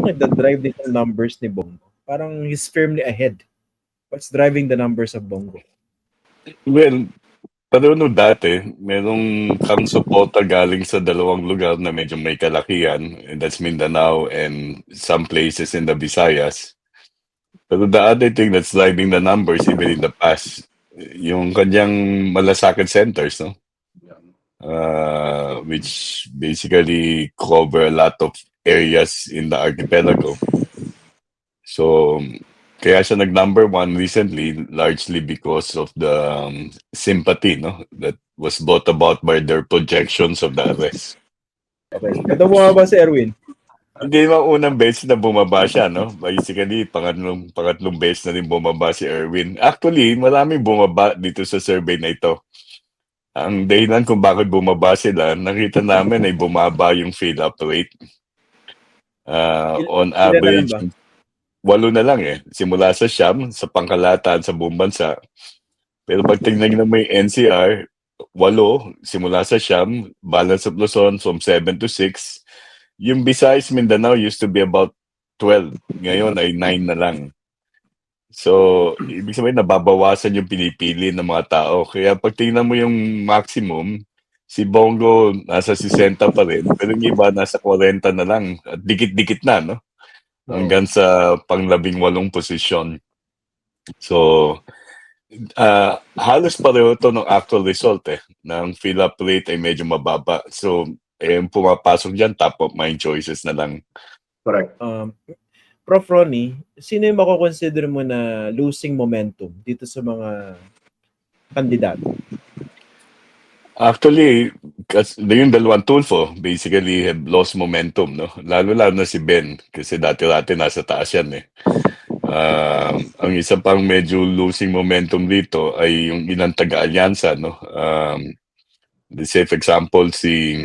Anong nagda-drive dito ng numbers ni Bongo? Parang he's firmly ahead. What's driving the numbers of Bongo? Well, pero no dati, merong kang suporta galing sa dalawang lugar na medyo may kalakihan, and that's Mindanao and some places in the Visayas. Pero the other thing that's driving the numbers even in the past, yung kanyang malasakit centers, no? Which basically cover a lot of areas in the archipelago. So, kaya siya nag-number one recently, largely because of the sympathy, no, that was brought about by their projections of the arrest. Okay. Ito bumaba si Erwin. Hindi naman unang beses na bumaba siya, no? Basically, pangatlong beses na rin bumaba si Erwin. Actually, maraming bumaba dito sa survey na ito. Ang dahilan kung bakit bumaba sila, nakita namin ay bumaba yung fill-up rate. On Ilan na lang average, ba? 8 na lang eh. Simula sa siyam, sa pangkalahatan sa buong bansa. Pero pag tingnan mo yung NCR, 8, simula sa siyam, balance of Luzon from 7 to 6. Yung Visayas Mindanao used to be about 12. Ngayon ay 9 na lang. So, ibig sabihin nababawasan yung pinipili ng mga tao. Kaya pag tingnan mo yung maximum, si Bongo nasa 60 pa rin, pero yung iba nasa 40 na lang. At dikit-dikit na, no? Hanggang sa pang-18 posisyon. So, halos pareho to ng actual result eh. Ng fill-up rate ay medyo mababa. So, pumapasok dyan, top of mind choices na lang. Correct. Prof. Ronnie, sino yung mako-consider mo na losing momentum dito sa mga kandidato? Actually, yung dalawang Tulfo basically have lost momentum, no? Lalo-lalo na si Ben kasi dati-dati nasa taas yan eh. Ang isa pang medyo losing momentum dito ay yung ilang taga-alyansa, no? Let's say for example si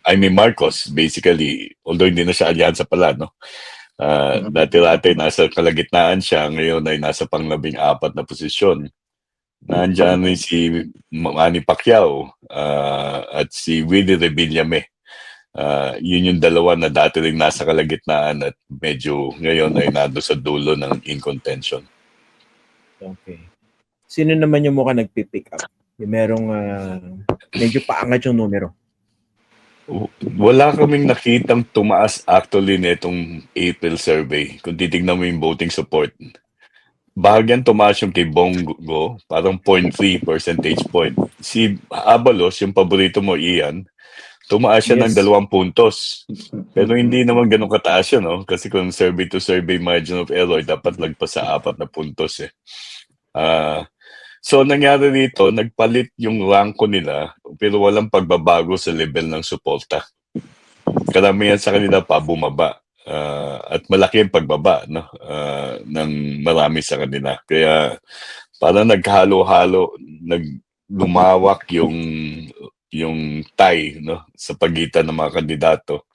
Amy Marcos, basically, although hindi na siya alyansa pala, no? Dati-dati nasa kalagitnaan siya, ngayon ay nasa pang-14 na posisyon. Nandiyan rin si Manny Pacquiao at si Willie Revillame. Yun yung dalawa na dati rin nasa kalagitnaan at medyo ngayon ay nado sa dulo ng in contention. Okay. Sino naman yung mukha nagpipick up? Yung merong medyo paangat yung numero. Wala kaming nakitang tumaas actually nitong April survey kung titignan mo yung voting support. Bahagyan tumaas yung kay Bongo, parang 0.3 percentage point. Si Abalos, yung paborito mo, Ian, tumaas siya ng 2 puntos. Pero hindi naman ganun kataas yun, no? Kasi kung survey to survey margin of error, dapat lagpas sa 4 na puntos eh. So nangyari dito, nagpalit yung ranko nila, pero walang pagbabago sa level ng suporta. Karamihan sa kanila pa bumaba. At malaki ang pagbaba, no, ng marami sa kanila. Kaya parang naghalo-halo, lumawak yung tie, no, sa pagitan ng mga kandidato.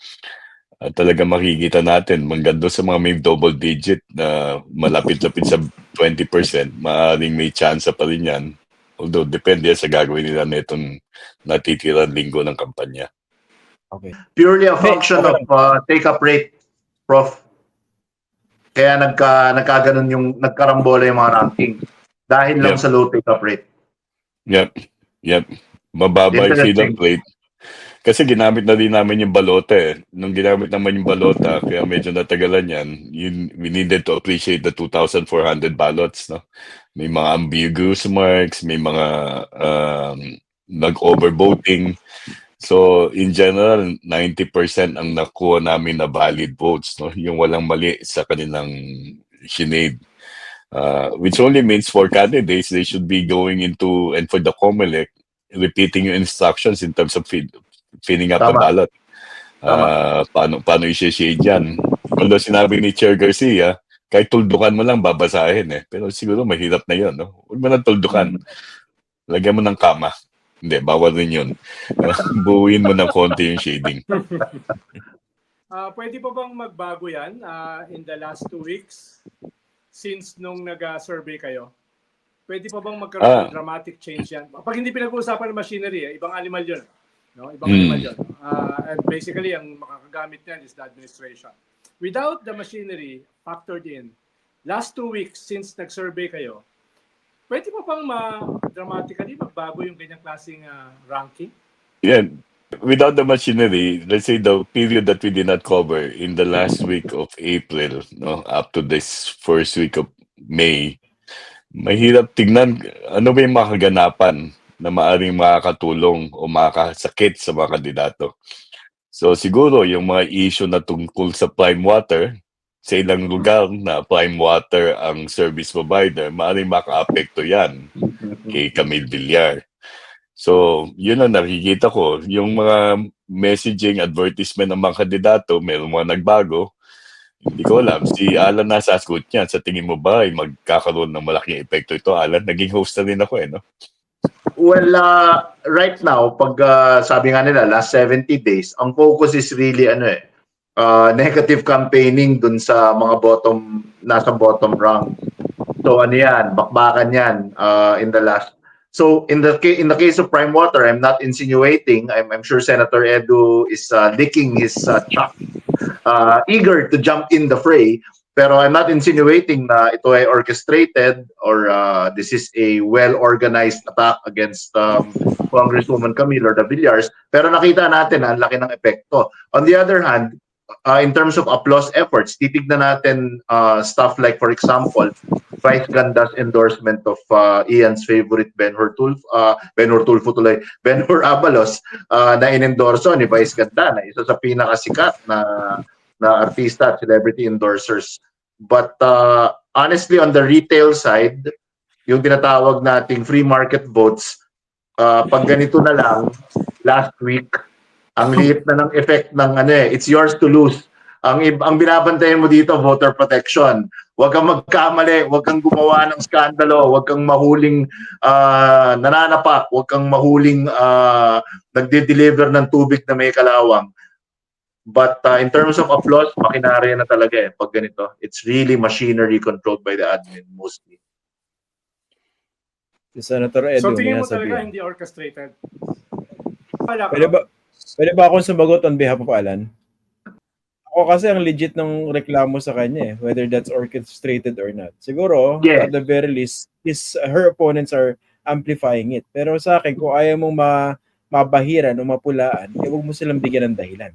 At talaga makikita natin, manggando sa mga may double digit na malapit-lapit sa 20%, maaaring may chance pa rin yan. Although depende sa gagawin nila nitong natitirang linggo ng kampanya. Okay. Purely a function of take-up rate, Prof. Kaya nagkaganon yung nagkarambola yung mga ranking dahil lang sa low take-up rate. Yep. Mababa yung fill-up rate. Kasi ginamit na din namin yung balota eh. Nung ginamit naman yung balota, kaya medyo natagalan yan, we needed to appreciate the 2,400 ballots, no? May mga ambiguous marks, may mga nag-overvoting. So, in general, 90% ang nakuha namin na valid votes, no? Yung walang mali sa kanilang shinade. Which only means for candidates, they should be going into, and for the COMELEC, repeating yung instructions in terms of filling up the ballot. Paano i-shade yan? Although sinabi ni Chair Garcia, kahit tuldukan mo lang, babasahin eh. Pero siguro mahirap na yun, no? Huwag mo nang tuldukan. Lagyan mo ng kama. Hindi, bawal rin yun. Buuin mo ng konti yung shading. Pwede pa bang magbago yan in the last 2 weeks since nung nag-survey kayo? Pwede pa bang magkaroon ng dramatic change yan? Pag hindi pinag-uusapan ng machinery, ibang animal yun. No? Ibang animal yun. And basically, ang makakagamit niyan is the administration. Without the machinery factored in, last 2 weeks since nag-survey kayo, pwede pa bang dramatically magbago yung ganyang klaseng ranking? Yeah. Without the machinery, let's say the period that we did not cover in the last week of April, no, up to this first week of May, mahirap tignan ano ba yung mga kaganapan na maaring makakatulong o makakasakit sa mga kandidato. So siguro yung mga issue na tungkol sa prime water, sa ilang lugar na prime water ang service provider, maaring maka-apekto yan kay Camille Villar. So, yun ang nakikita ko. Yung mga messaging, advertisement ng mga kandidato, meron mga nagbago. Hindi ko alam. Si Alan nasa sagot niya. Sa tingin mo ba ay magkakaroon ng malaking epekto ito? Alan, naging host na rin ako no? Well, right now, pag sabi nga nila, last 70 days, ang focus is really negative campaigning dun sa mga nasa bottom rung. So ano yan, bakbakan yan in the last. So in the case of prime water, I'm not insinuating. I'm sure Senator Edu is licking his chops, eager to jump in the fray. Pero I'm not insinuating na ito ay orchestrated or this is a well-organized attack against Congresswoman Camille or the Villars. Pero nakita natin na ang laki ng epekto. On the other hand, in terms of applause efforts, titignan natin stuff like, for example, Vice Ganda's endorsement of Ian's favorite Ben-Hur Abalos na inendorso ni Vice Ganda na isa sa pinakasikat na artista at celebrity endorsers. But honestly, on the retail side, yung tinatawag nating free market votes, pag ganito na lang, last week, ang liit na ng effect ng it's yours to lose. Ang binabantayan mo dito, voter protection. Huwag kang magkamali, huwag kang gumawa ng skandalo, huwag kang mahuling nananapak, huwag kang mahuling nagde-deliver ng tubig na may kalawang. But in terms of applause, makinarya na talaga pag ganito. It's really machinery controlled by the admin mostly. Si Senator Edu, So tingin mo may talaga nasabihan. hindi orchestrated? Pwede ba akong sumagot on behalf of Alan? Ako kasi ang legit ng reklamo sa kanya whether that's orchestrated or not. Siguro, Yeah. at the very least, her opponents are amplifying it. Pero sa akin, kung ayaw mong mabahiran o mapulaan, huwag mo silang bigyan ng dahilan.